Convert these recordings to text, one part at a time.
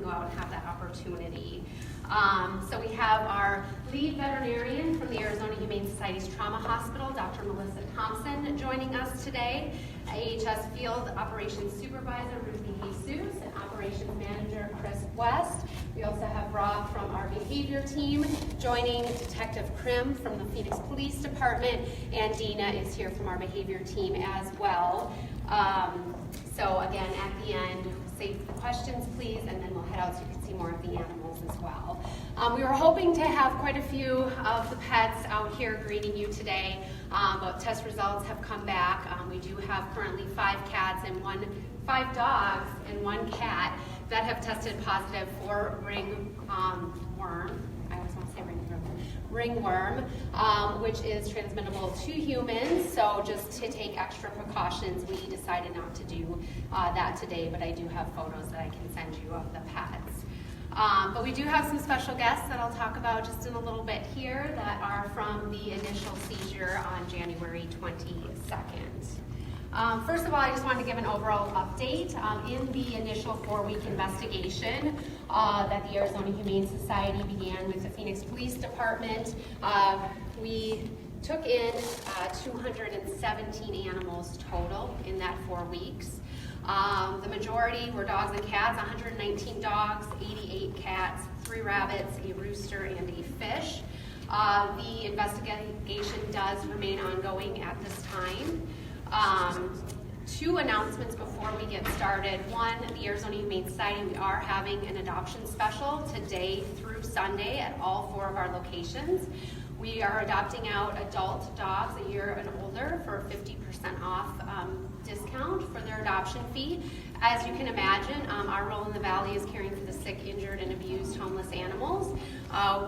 go out and have that opportunity. So we have our lead veterinarian from the Arizona Humane Society's Trauma Hospital, Dr. Melissa Thompson, joining us today. AHS Field Operations Supervisor, Ruthie Jesus, and Operations Manager, Chris West. We also have Rob from our behavior team joining, Detective Krim from the Phoenix Police Department, and Dina is here from our behavior team as well. So again, at the end, save the questions, please, and then we'll head out so you can see more of the animals as well. We were hoping to have quite a few of the pets out here greeting you today, but test results have come back. We do have currently 5 dogs and 1 cat that have tested positive for ringworm. I always want to say ringworm, which is transmittable to humans. So just to take extra precautions, we decided not to do that today, but I do have photos that I can send you of the pets. But we do have some special guests that I'll talk about just in a little bit here that are from the initial seizure on January 22nd. First of all, I just wanted to give an overall update. In the initial 4-week investigation that the Arizona Humane Society began with the Phoenix Police Department, we took in 217 animals total in that 4 weeks. The majority were dogs and cats, 119 dogs, 88 cats, 3 rabbits, a rooster, and a fish. The investigation does remain ongoing at this time. 2 announcements before we get started. One, the Arizona Humane Society, we are having an adoption special today through Sunday at all 4 of our locations. We are adopting out adult dogs a year and older for a 50% off discount for their adoption fee. As you can imagine, our role in the Valley is caring for the sick, injured, and abused homeless animals.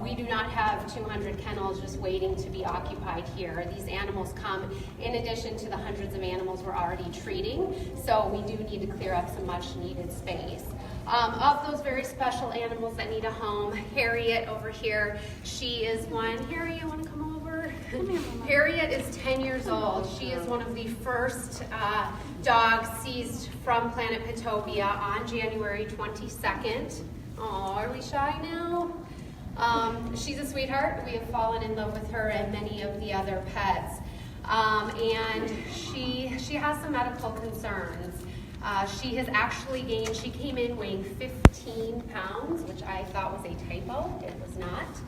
We do not have 200 kennels just waiting to be occupied here. These animals come in addition to the hundreds of animals we're already treating, so we do need to clear up some much needed space. Of those very special animals that need a home, Harriet over here, she is one. Harriet, you want to come over? Harriet is 10 years old. She is one of the first dogs seized from Planet Petopia on January 22nd. Oh, are we shy now? She's a sweetheart. We have fallen in love with her and many of the other pets. And she has some medical concerns. She has actually gained, she came in weighing 15 pounds, which I thought was a typo. It was not.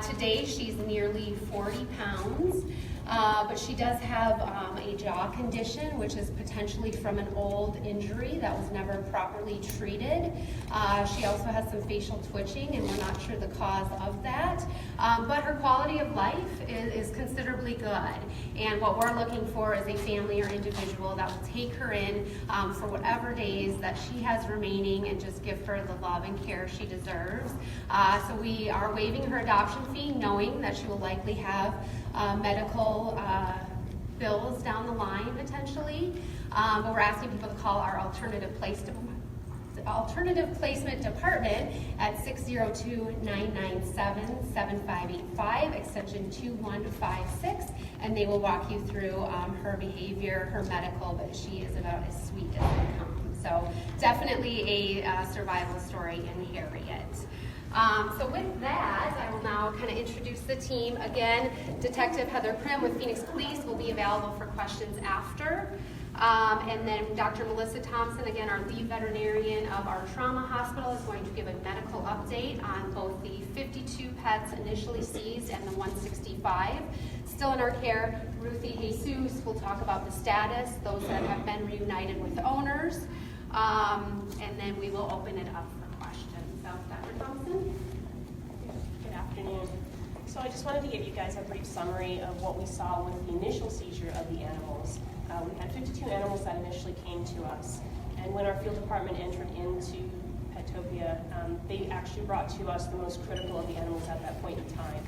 Today she's nearly 40 pounds. But she does have a jaw condition, which is potentially from an old injury that was never properly treated. She also has some facial twitching, and we're not sure the cause of that. But her quality of life is considerably good. And what we're looking for is a family or individual that will take her in for whatever days that she has remaining and just give her the love and care she deserves. So we are waiving her adoption fee, knowing that she will likely have medical bills down the line potentially, but we're asking people to call our alternative placement department at 602-997-7585, extension 2156, and they will walk you through her behavior, her medical, but she is about as sweet as they come. So definitely a survival story in Harriet. So with that, I will now kind of introduce the team. Again, Detective Heather Krim with Phoenix Police will be available for questions after. And then Dr. Melissa Thompson, again, our lead veterinarian of our trauma hospital, is going to give a medical update on both the 52 pets initially seized and the 165 still in our care. Ruthie Jesus will talk about the status, those that have been reunited with the owners, and then we will open it up for questions. So, Dr. Thompson? Good afternoon. So I just wanted to give you guys a brief summary of what we saw with the initial seizure of the animals. We had 52 animals that initially came to us, and when our field department entered into Petopia, they actually brought to us the most critical of the animals at that point in time.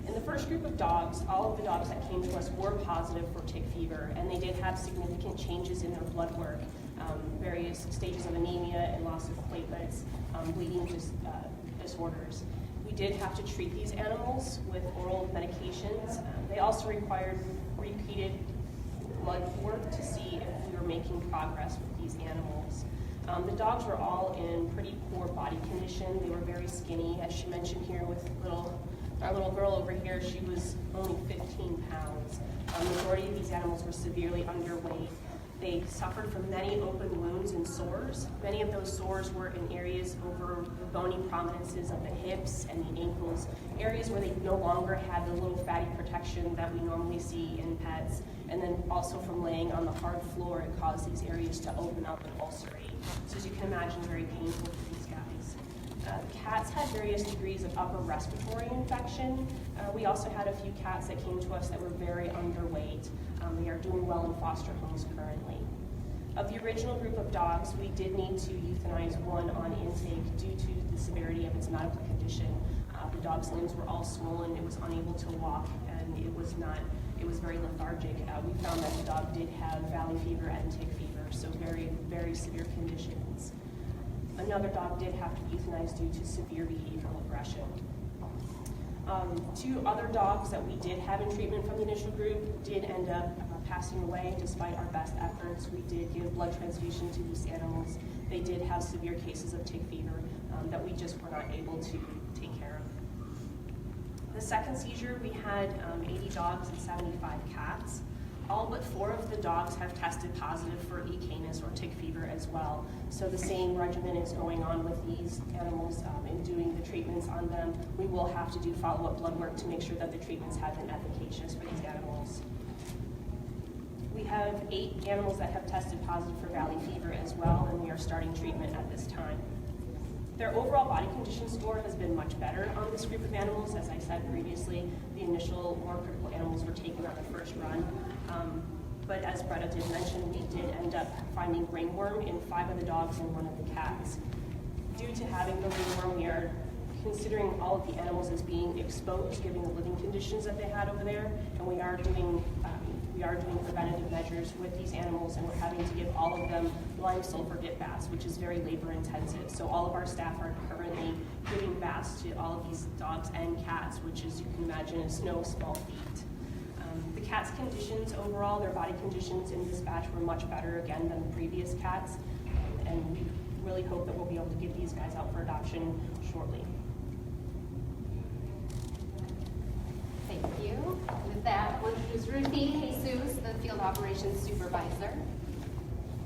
In the first group of dogs, all of the dogs that came to us were positive for tick fever, and they did have significant changes in their blood work, various stages of anemia and loss of platelets, bleeding disorders. We did have to treat these animals with oral medications. They also required repeated blood work to see if we were making progress with these animals. The dogs were all in pretty poor body condition. They were very skinny, as she mentioned here with our little girl over here. She was only 15 pounds. The majority of these animals were severely underweight. They suffered from many open wounds and sores. Many of those sores were in areas over the bony prominences of the hips and the ankles, areas where they no longer had the little fatty protection that we normally see in pets. And then also from laying on the hard floor, it caused these areas to open up and ulcerate. So as you can imagine, very painful for these guys. Cats had various degrees of upper respiratory infection. We also had a few cats that came to us that were very underweight. They are doing well in foster homes currently. Of the original group of dogs, we did need to euthanize one on intake due to the severity of its medical condition. The dog's limbs were all swollen, it was unable to walk, and it was very lethargic. We found that the dog did have valley fever and tick fever, so very, very severe conditions. Another dog did have to be euthanized due to severe behavioral aggression. Two other dogs that we did have in treatment from the initial group did end up passing away despite our best efforts. We did give blood transfusion to these animals. They did have severe cases of tick fever that we just were not able to take care of. The second seizure, we had 80 dogs and 75 cats. All but 4 of the dogs have tested positive for E. canis or tick fever as well. So the same regimen is going on with these animals in doing the treatments on them. We will have to do follow-up blood work to make sure that the treatments have been efficacious for these animals. We have 8 animals that have tested positive for valley fever as well, and we are starting treatment at this time. Their overall body condition score has been much better on this group of animals. As I said previously, the initial more critical animals were taken on the first run. But as Bretta did mention, we did end up finding ringworm in 5 of the dogs and 1 of the cats. Due to having the ringworm, we are considering all of the animals as being exposed, given the living conditions that they had over there, and we are doing preventative measures with these animals, and we're having to give all of them lime sulfur dip baths, which is very labor intensive. So all of our staff are currently giving baths to all of these dogs and cats, which, as you can imagine, is no small feat. The cats' conditions overall, their body conditions in this batch were much better again than the previous cats, and we really hope that we'll be able to give these guys out for adoption shortly. Thank you. With that, we'll introduce Ruthie Jesus, the Field Operations Supervisor.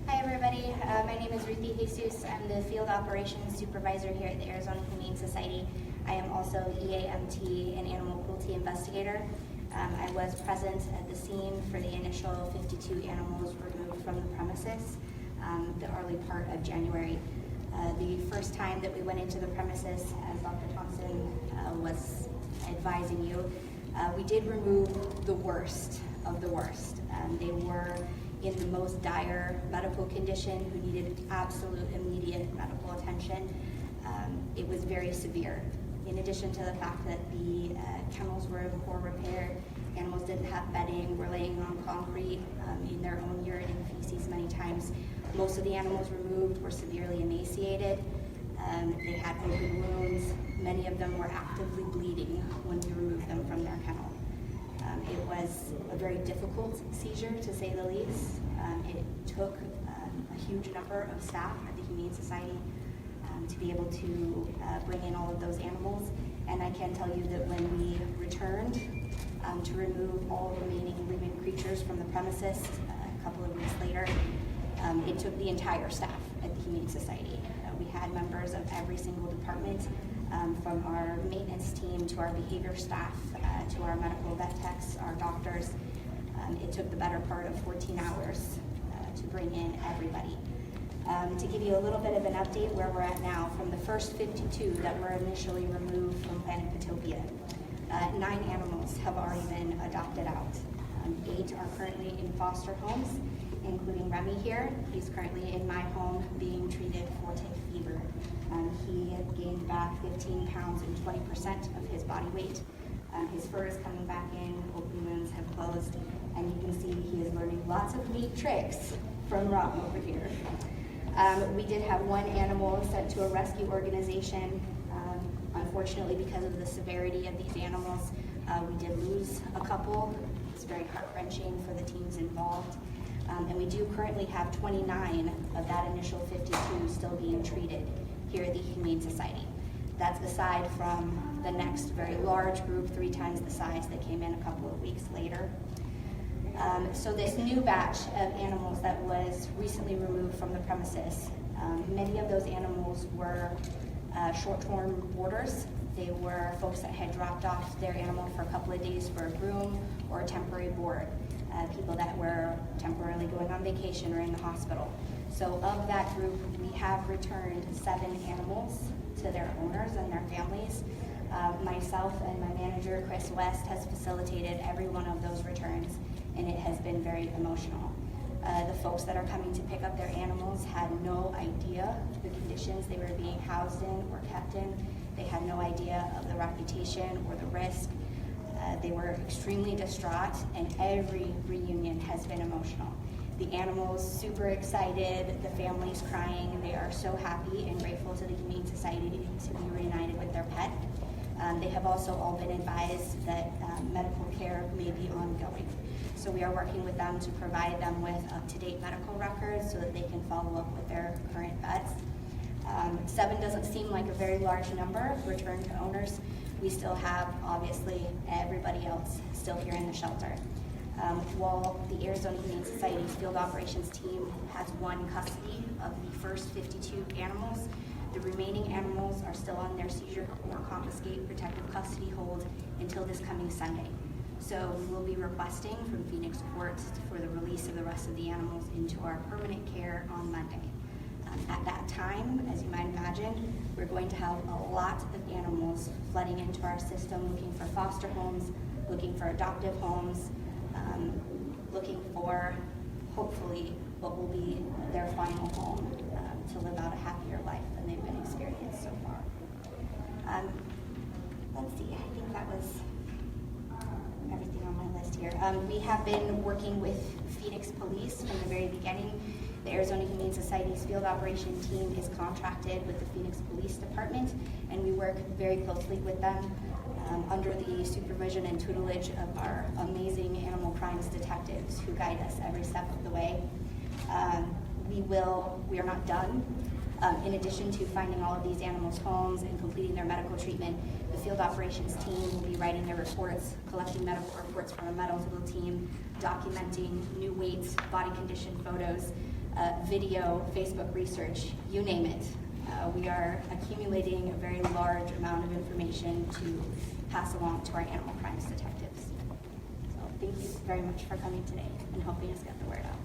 Hi everybody, my name is Ruthie Jesus. I'm the Field Operations Supervisor here at the Arizona Humane Society. I am also EAMT and Animal Cruelty Investigator. I was present at the scene for the initial 52 animals removed from the premises the early part of January. The first time that we went into the premises, as Dr. Thompson was advising you, we did remove the worst of the worst. They were in the most dire medical condition who needed absolute immediate medical attention. It was very severe. In addition to the fact that the kennels were in poor repair, animals didn't have bedding, were laying on concrete in their own urine and feces many times. Most of the animals removed were severely emaciated. They had open wounds. Many of them were actively bleeding when we removed them from their kennel. It was a very difficult seizure, to say the least. It took a huge number of staff at the Humane Society to be able to bring in all of those animals. And I can tell you that when we returned to remove all remaining living creatures from the premises a couple of weeks later, it took the entire staff at the Humane Society. We had members of every single department, from our maintenance team to our behavior staff to our medical vet techs, our doctors. It took the better part of 14 hours to bring in everybody. To give you a little bit of an update where we're at now, from the first 52 that were initially removed from Planet Patopia, 9 animals have already been adopted out. 8 are currently in foster homes, including Remy here. He's currently in my home being treated for tick fever. He had gained back 15 pounds and 20% of his body weight. His fur is coming back in, open wounds have closed, and you can see he is learning lots of neat tricks from Rob over here. We did have 1 animal sent to a rescue organization. Unfortunately, because of the severity of these animals, we did lose a couple. It's very heart-wrenching for the teams involved. And we do currently have 29 of that initial 52 still being treated here at the Humane Society. That's aside from the next very large group, 3 times the size, that came in a couple of weeks later. So this new batch of animals that was recently removed from the premises, many of those animals were short-term boarders. They were folks that had dropped off their animal for a couple of days for a groom or a temporary board, people that were temporarily going on vacation or in the hospital. So of that group, we have returned 7 animals to their owners and their families. Myself and my manager, Chris West, has facilitated every one of those returns, and it has been very emotional. The folks that are coming to pick up their animals had no idea the conditions they were being housed in or kept in. They had no idea of the reputation or the risk. They were extremely distraught, and every reunion has been emotional. The animals super excited, the families crying. They are so happy and grateful to the Humane Society to be reunited with their pet. They have also all been advised that medical care may be ongoing. So we are working with them to provide them with up-to-date medical records so that they can follow up with their current vets. 7 doesn't seem like a very large number returned to owners. We still have, obviously, everybody else still here in the shelter. While the Arizona Humane Society's field operations team has won custody of the first 52 animals, the remaining animals are still on their seizure or confiscate protective custody hold until this coming Sunday. So we will be requesting from Phoenix courts for the release of the rest of the animals into our permanent care on Monday. At that time, as you might imagine, we're going to have a lot of animals flooding into our system, looking for foster homes, looking for adoptive homes, looking for, hopefully, what will be their final home to live out a happier life than they've been experienced so far. Let's see, I think that was everything on my list here. We have been working with Phoenix Police from the very beginning. The Arizona Humane Society's field operation team is contracted with the Phoenix Police Department, and we work very closely with them under the supervision and tutelage of our amazing animal crimes detectives who guide us every step of the way. We are not done. In addition to finding all of these animals' homes and completing their medical treatment, the field operations team will be writing their reports, collecting medical reports from a medical team, documenting new weights, body condition photos, video, Facebook research, you name it. We are accumulating a very large amount of information to pass along to our animal crimes detectives. So thank you very much for coming today and helping us get the word out.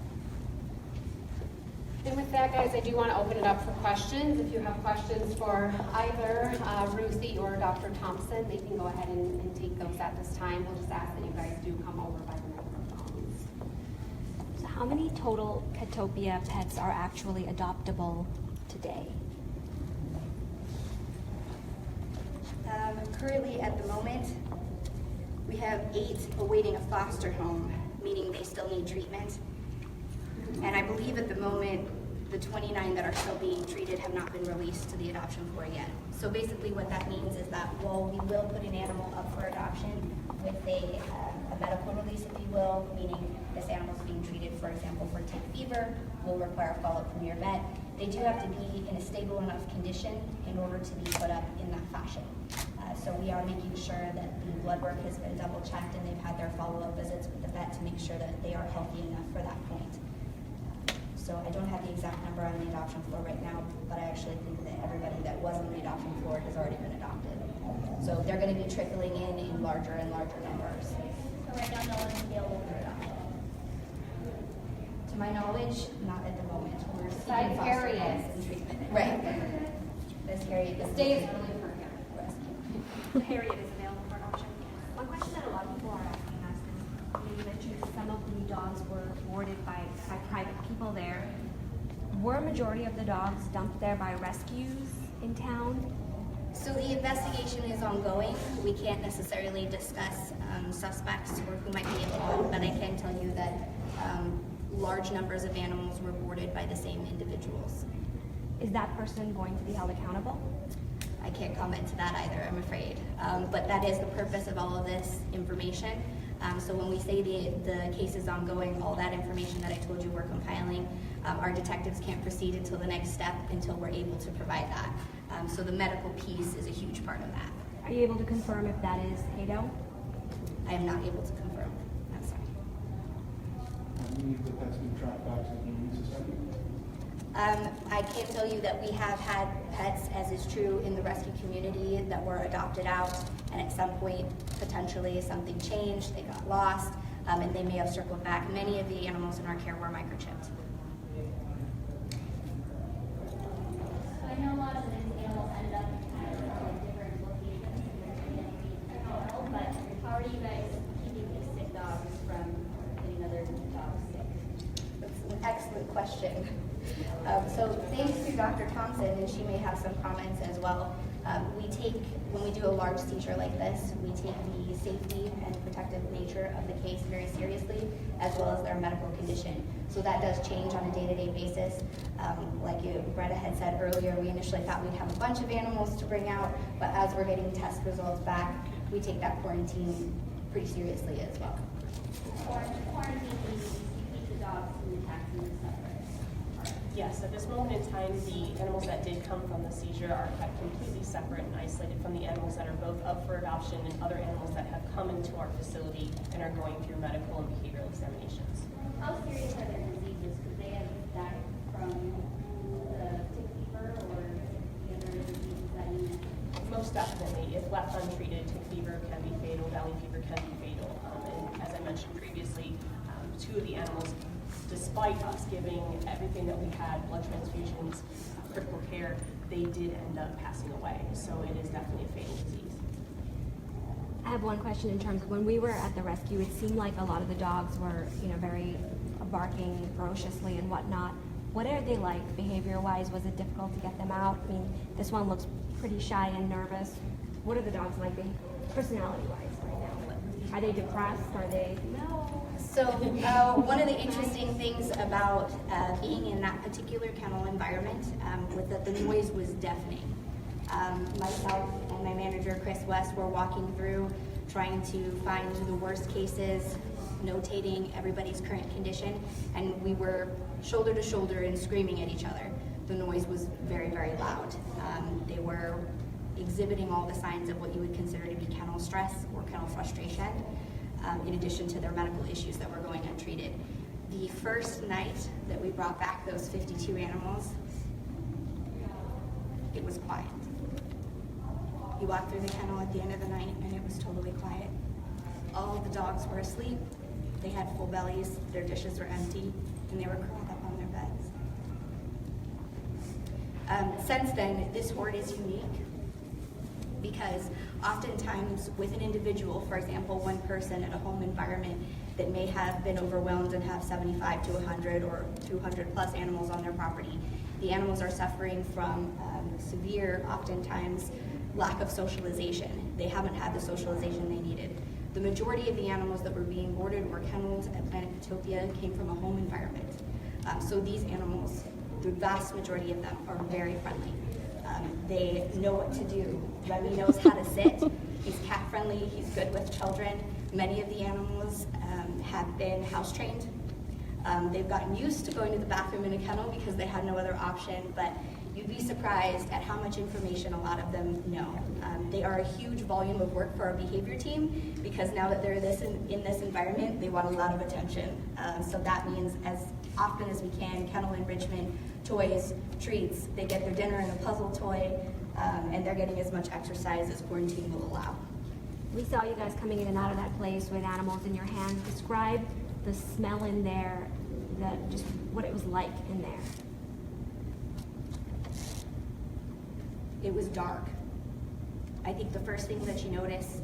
And with that, guys, I do want to open it up for questions. If you have questions for either Ruthie or Dr. Thompson, they can go ahead and take those at this time. We'll just ask that you guys do come over by the microphones. So how many total Petopia pets are actually adoptable today? Currently, at the moment, we have 8 awaiting a foster home, meaning they still need treatment. And I believe at the moment, the 29 that are still being treated have not been released to the adoption floor yet. So basically what that means is that while we will put an animal up for adoption with a medical release, if you will, meaning this animal is being treated, for example, for tick fever, will require follow-up from your vet, they do have to be in a stable enough condition in order to be put up in that fashion. So we are making sure that the blood work has been double-checked and they've had their follow-up visits with the vet to make sure that they are healthy enough for that point. So I don't have the exact number on the adoption floor right now, but I actually think that everybody that was on the adoption floor has already been adopted. So they're going to be trickling in larger and larger numbers. So right now, no one's available for adoption. To my knowledge, not at the moment. We're Besides seeking foster Harriet. homes and treatment. Right. This Harriet This is day is really for him. rescue. Harriet is available for adoption. One question that a lot of people are asking us is, you mentioned some of the dogs were boarded by private people there. Were a majority of the dogs dumped there by rescues in town? So the investigation is ongoing. We can't necessarily discuss suspects or who might be involved, but I can tell you that large numbers of animals were boarded by the same individuals. Is that person going to be held accountable? I can't comment to that either, I'm afraid. But that is the purpose of all of this information. So when we say the case is ongoing, all that information that I told you we're compiling, our detectives can't proceed until the next step until we're able to provide that. So the medical piece is a huge part of that. Are you able to confirm if that is Hato? I am not able to confirm. I'm sorry. Any of the pets been tracked back to the Humane Society? I can tell you that we have had pets, as is true in the rescue community, that were adopted out, and at some point, potentially something changed, they got lost, and they may have circled back. Many of the animals in our care were microchipped. So I know a lot of these animals ended up at different locations in the community, but how are you guys keeping these sick dogs from getting other dogs sick? That's an excellent question. So thanks to Dr. Thompson, and she may have some comments as well. When we do a large seizure like this, we take the safety and protective nature of the case very seriously, as well as their medical condition. So that does change on a day-to-day basis. Like Bretta had said earlier, we initially thought we'd have a bunch of animals to bring out, but as we're getting test results back, we take that quarantine pretty seriously as well. Quarantine means you keep the dogs and the cats in a separate. Yes, at this moment in time, the animals that did come from the seizure are kept completely separate and isolated from the animals that are both up for adoption and other animals that have come into our facility and are going through medical and behavioral examinations. How serious are their diseases? Could they have died from the tick fever or the other diseases that you mentioned? Most definitely, if left untreated, tick fever can be fatal, valley fever can be fatal. And as I mentioned previously, 2 of the animals, despite us giving everything that we had, blood transfusions, critical care, they did end up passing away. So it is definitely a fatal disease. I have one question in terms of when we were at the rescue, it seemed like a lot of the dogs were, very barking ferociously and whatnot. What are they like behavior-wise? Was it difficult to get them out? I mean, this one looks pretty shy and nervous. What are the dogs like personality-wise right now? Are they depressed? Are they... So one of the interesting things about being in that particular kennel environment was that the noise was deafening. Myself and my manager, Chris West, were walking through trying to find the worst cases, notating everybody's current condition, and we were shoulder to shoulder and screaming at each other. The noise was very, very loud. They were exhibiting all the signs of what you would consider to be kennel stress or kennel frustration. In addition to their medical issues that were going untreated. The first night that we brought back those 52 animals, it was quiet. You walked through the kennel at the end of the night and it was totally quiet. All the dogs were asleep, they had full bellies, their dishes were empty, and they were curled up on their beds. Since then, this horde is unique, because oftentimes with an individual, for example, one person in a home environment that may have been overwhelmed and have 75 to 100 or 200 plus animals on their property, the animals are suffering from severe, oftentimes, lack of socialization. They haven't had the socialization they needed. The majority of the animals that were being boarded or kenneled at Planet Utopia came from a home environment. So these animals, the vast majority of them, are very friendly. They know what to do. Remy knows how to sit. He's cat friendly. He's good with children. Many of the animals have been house trained. They've gotten used to going to the bathroom in a kennel because they had no other option, but you'd be surprised at how much information a lot of them know. They are a huge volume of work for our behavior team because now that they're in this environment, they want a lot of attention. So that means as often as we can, kennel enrichment, toys, treats. They get their dinner in a puzzle toy, and they're getting as much exercise as quarantine will allow. We saw you guys coming in and out of that place with animals in your hands. Describe the smell in there, just what it was like in there. It was dark. I think the first thing that you notice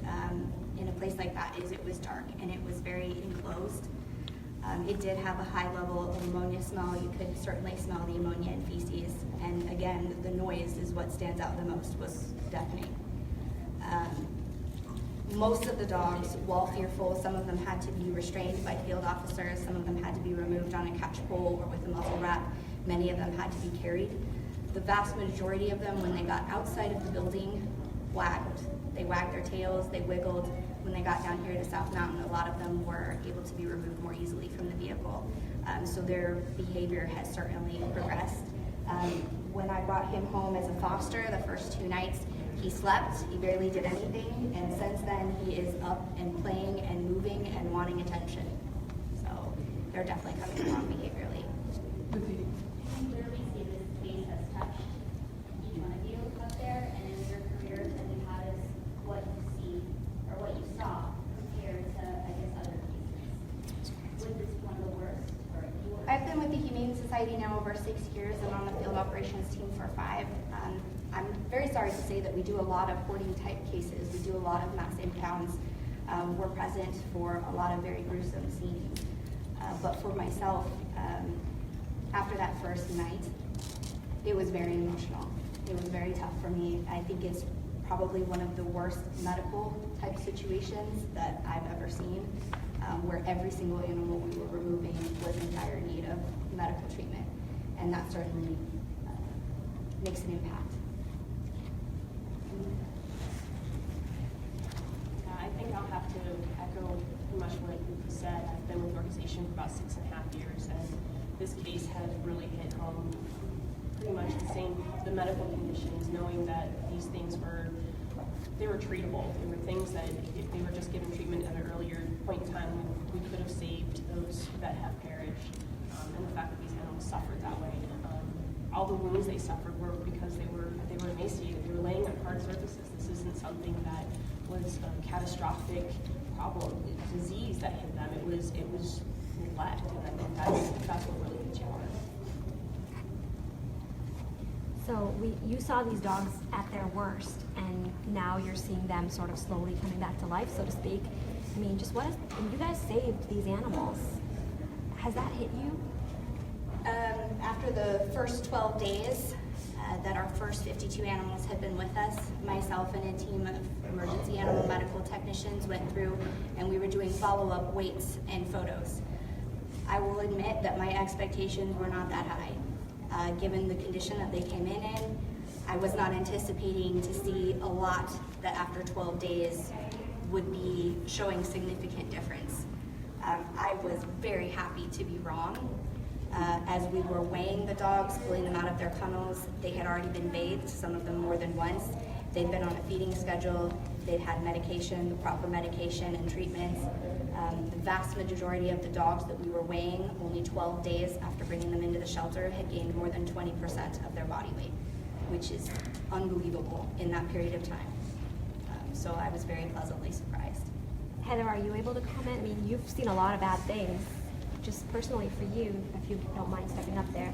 in a place like that is it was dark and it was very enclosed. It did have a high level of ammonia smell. You could certainly smell the ammonia and feces. And again, the noise is what stands out the most, was deafening. Most of the dogs, while fearful, some of them had to be restrained by field officers. Some of them had to be removed on a catch pole or with a muzzle wrap. Many of them had to be carried. The vast majority of them, when they got outside of the building, wagged. They wagged their tails, they wiggled. When they got down here to South Mountain, a lot of them were able to be removed more easily from the vehicle. So their behavior has certainly progressed. When I brought him home as a foster the first 2 nights, he slept, he barely did anything, and since then he is up and playing and moving and wanting attention. So they're definitely coming along behaviorally. You clearly see this case has touched each one of you up there, and in your career, and how does what you see or what you saw compare to, I guess, other cases? Was this one of the worst, or you were? I've been with the Humane Society now over 6 years and on the field operations team for 5. I'm very sorry to say that we do a lot of hoarding type cases. We do a lot of mass impounds. We're present for a lot of very gruesome scenes. But for myself, after that first night, it was very emotional. It was very tough for me. I think it's probably one of the worst medical type situations that I've ever seen, where every single animal we were removing was in dire need of medical treatment. And that certainly makes an impact. I think I'll have to echo pretty much what you said. I've been with the organization for about 6.5 years, and this case has really hit home pretty much the medical conditions, knowing that these things were treatable. They were things that if they were just given treatment at an earlier point in time, we could have saved those that have perished. And the fact that these animals suffered that way. All the wounds they suffered were because they were emaciated. They were laying on hard surfaces. This isn't something that was a catastrophic problem, a disease that hit them. It was neglect, and I think that's what really hit you hard. So you saw these dogs at their worst, and now you're seeing them sort of slowly coming back to life, so to speak. I mean, just and you guys saved these animals. Has that hit you? After the first 12 days that our first 52 animals had been with us, myself and a team of emergency animal medical technicians went through and we were doing follow-up weights and photos. I will admit that my expectations were not that high. Given the condition that they came in, I was not anticipating to see a lot that after 12 days would be showing significant difference. I was very happy to be wrong. As we were weighing the dogs, pulling them out of their kennels, they had already been bathed, some of them more than once. They'd been on a feeding schedule, they'd had medication, the proper medication and treatments. The vast majority of the dogs that we were weighing, only 12 days after bringing them into the shelter, had gained more than 20% of their body weight, which is unbelievable in that period of time. So I was very pleasantly surprised. Heather, are you able to comment? I mean, you've seen a lot of bad things. Just personally for you, if you don't mind stepping up there,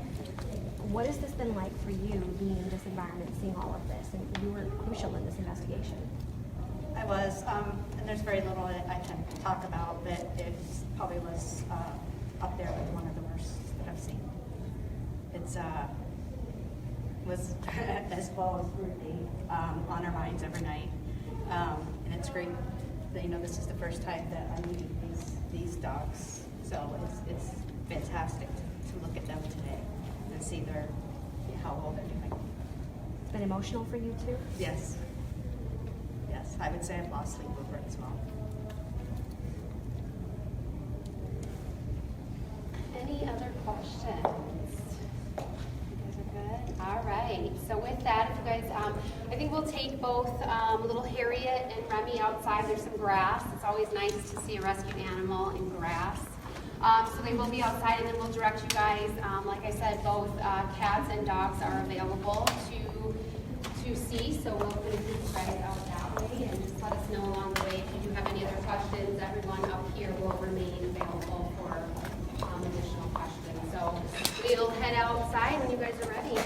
what has this been like for you, being in this environment, seeing all of this? And you were crucial in this investigation. I was, and there's very little that I can talk about, but it probably was up there with one of the worst that I've seen. It's was as well as Ruthie on our minds every night, and it's great that this is the first time that I meet these dogs. So it's fantastic to look at them today and see how well they're doing. It's been emotional for you too? Yes. Yes, I would say I've lost sleep over it as well. Any other questions? You guys are good? All right. So with that, if you guys, I think we'll take both little Harriet and Remy outside. There's some grass. It's always nice to see a rescued animal in grass. So they will be outside, and then we'll direct you guys. Like I said, both cats and dogs are available to see. So we'll put you guys out that way, and just let us know along the way if you do have any other questions. Everyone up here will remain available for additional questions. So we'll head outside when you guys are ready.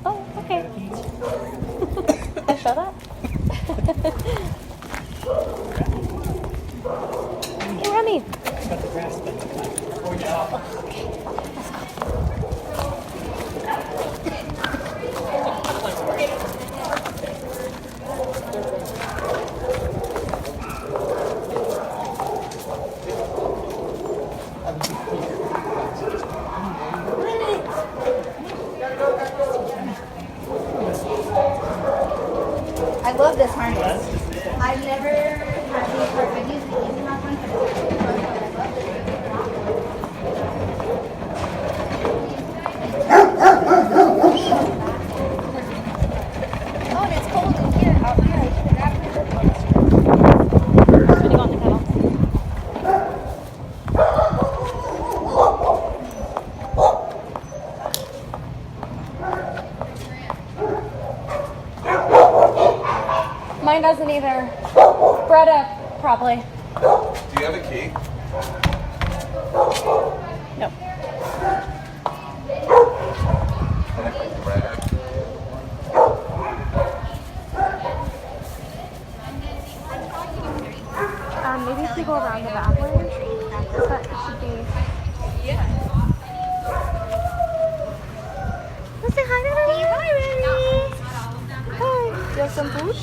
Oh, okay. Show that? Hey, Remy. Got the grass back. doesn't either. Bretta, probably. Do you have a key? Nope. Maybe if we go around the back way, but it should be. Let's say hi to Lily. Hi, Lily. Hi. Do you have some food?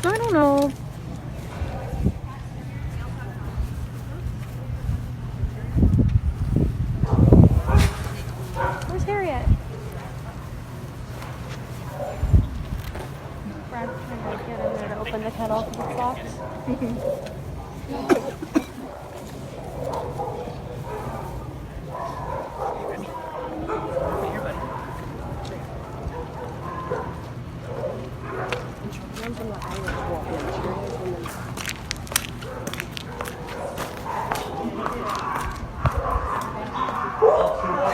I don't know. Where's Harriet? Brad's trying to get in there to open the kettle because it's locked.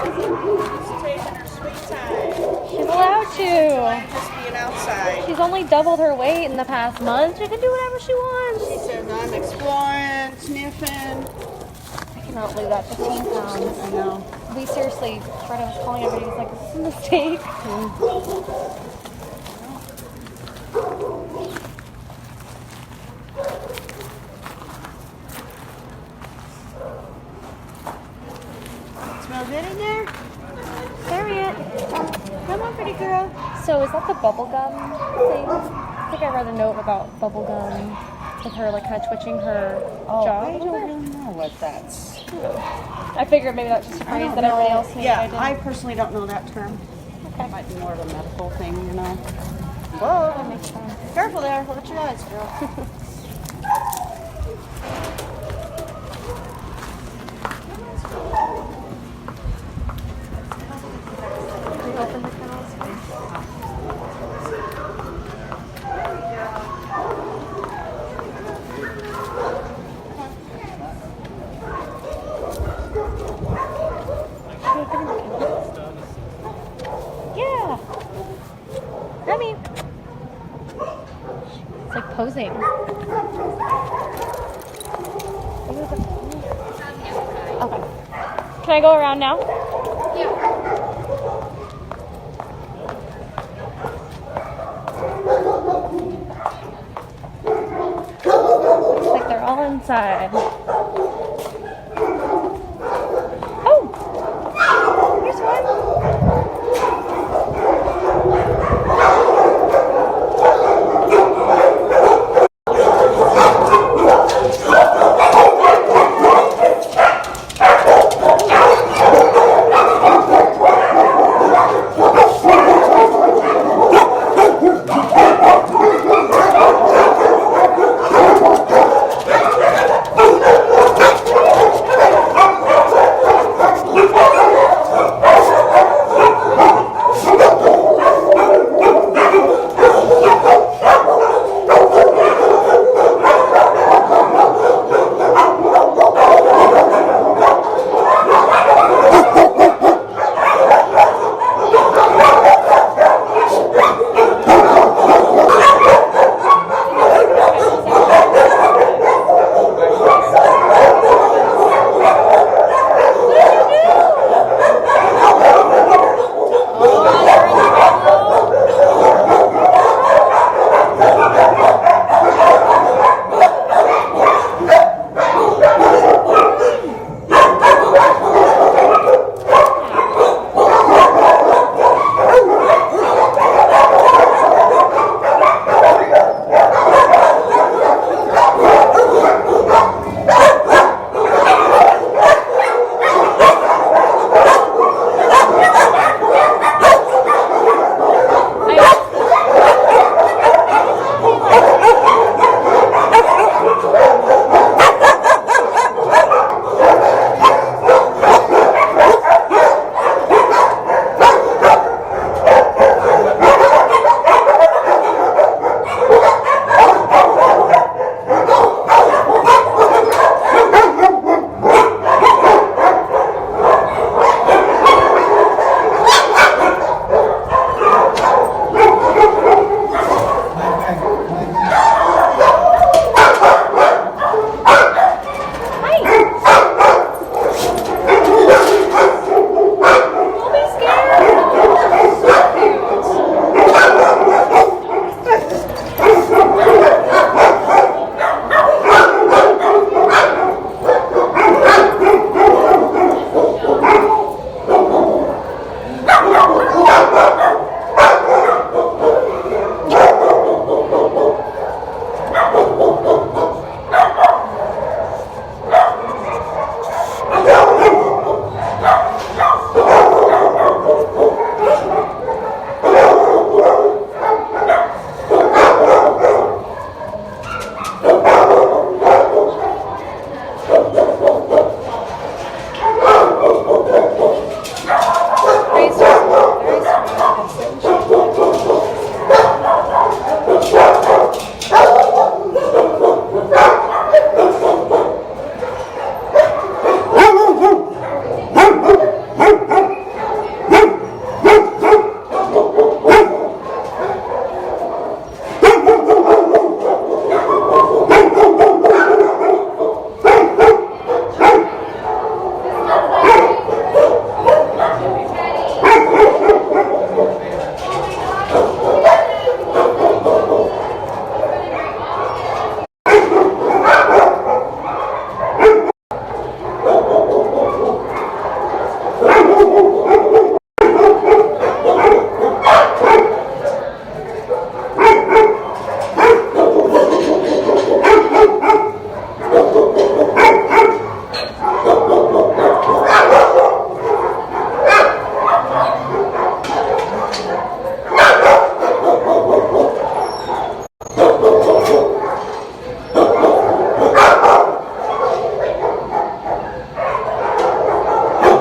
Taking her sweet time. She's allowed to. Just being outside. She's only doubled her weight in the past month. She can do whatever she She wants. says, I'm exploring, sniffing. I cannot believe that 15 pounds. I know. We seriously, Freda was calling everybody. He was like, this is a mistake. Smell good in there? Harriet. Come on, pretty girl. So is that the bubble gum thing? I think I read a note about bubble gum with her like kind of twitching her jaw. I don't really know what that's. I figured maybe that's just a phrase that everybody else knew. Yeah, but I I didn't. personally don't know that term. Okay. Might be more of a medical thing, you know. Whoa, That makes sense. careful there. Watch your eyes, girl. Can we open the kennels? Should we open the kennels? Yeah. Remy. It's like posing. Okay. Can I go around now? Looks like they're all inside. Oh! Here's one.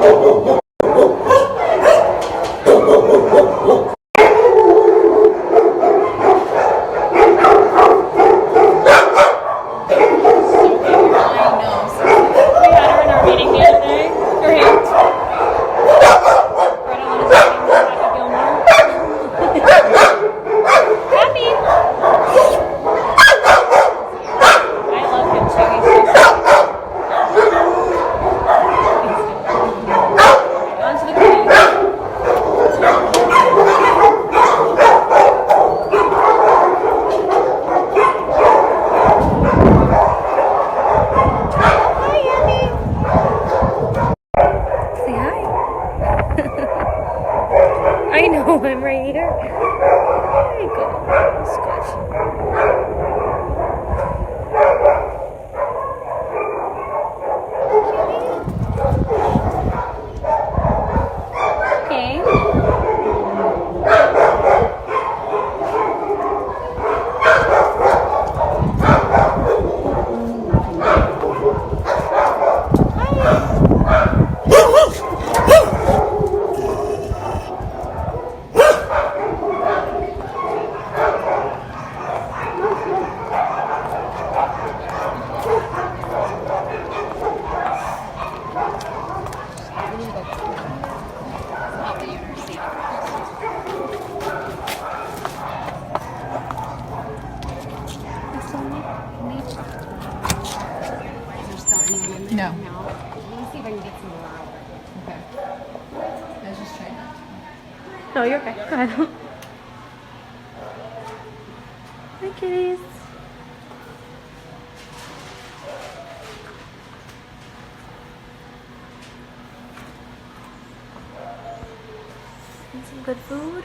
We had her in our meeting the other day. Her hands. Right on his name, Happy Gilmore. Happy. I love him too. He's so sweet. On to the kitties. Say hi. I know, I'm right here. There you go. That's good. Okay. No. No. Let me see if I can get some more. Okay. I was just trying not to. No, you're okay. Go ahead. Hi, kitties. And some good food.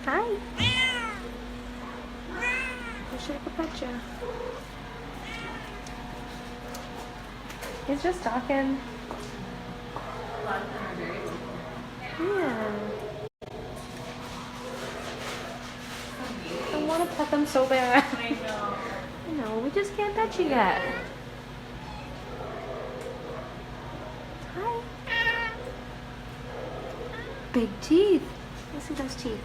Hi. Wish I could pet you. He's just talking. Yeah. I want to pet them so bad. I know. I know. We just can't pet you yet. Hi. Big teeth. Let's see those teeth.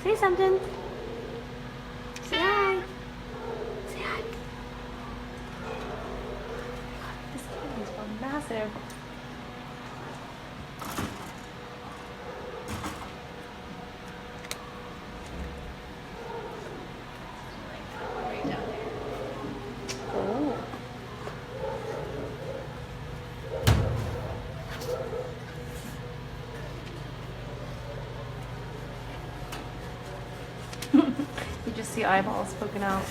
Say something. Say hi. Say hi. This kitties are massive. Oh. You just see eyeballs poking out.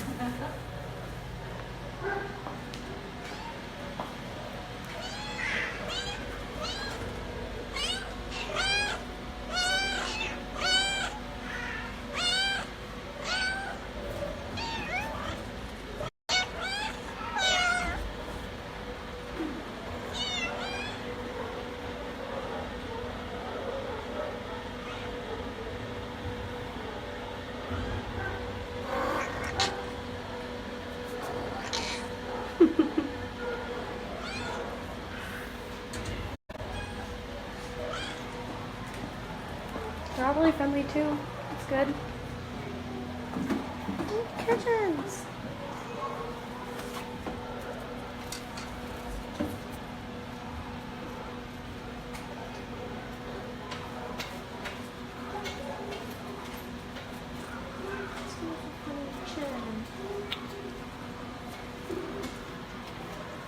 They're all really friendly too. That's good. Kittens.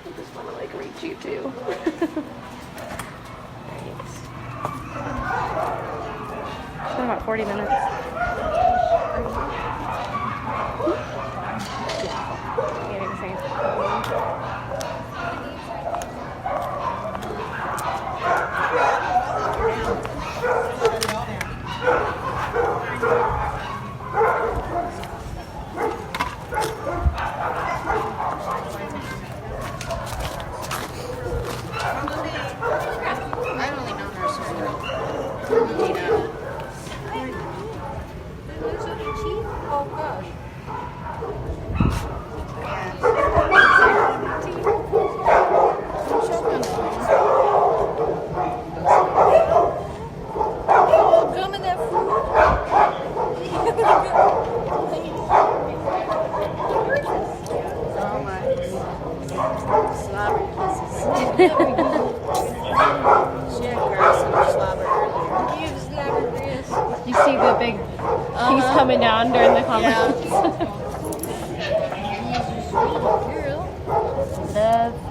I just want to like reach you too. 40 minutes. Can't even say I only know her Oh, gosh. Oh, gum in that Oh, my. Slobber She had grass in her slobber earlier. You slobber grass. You see the big piece coming down during the conference. Girl. The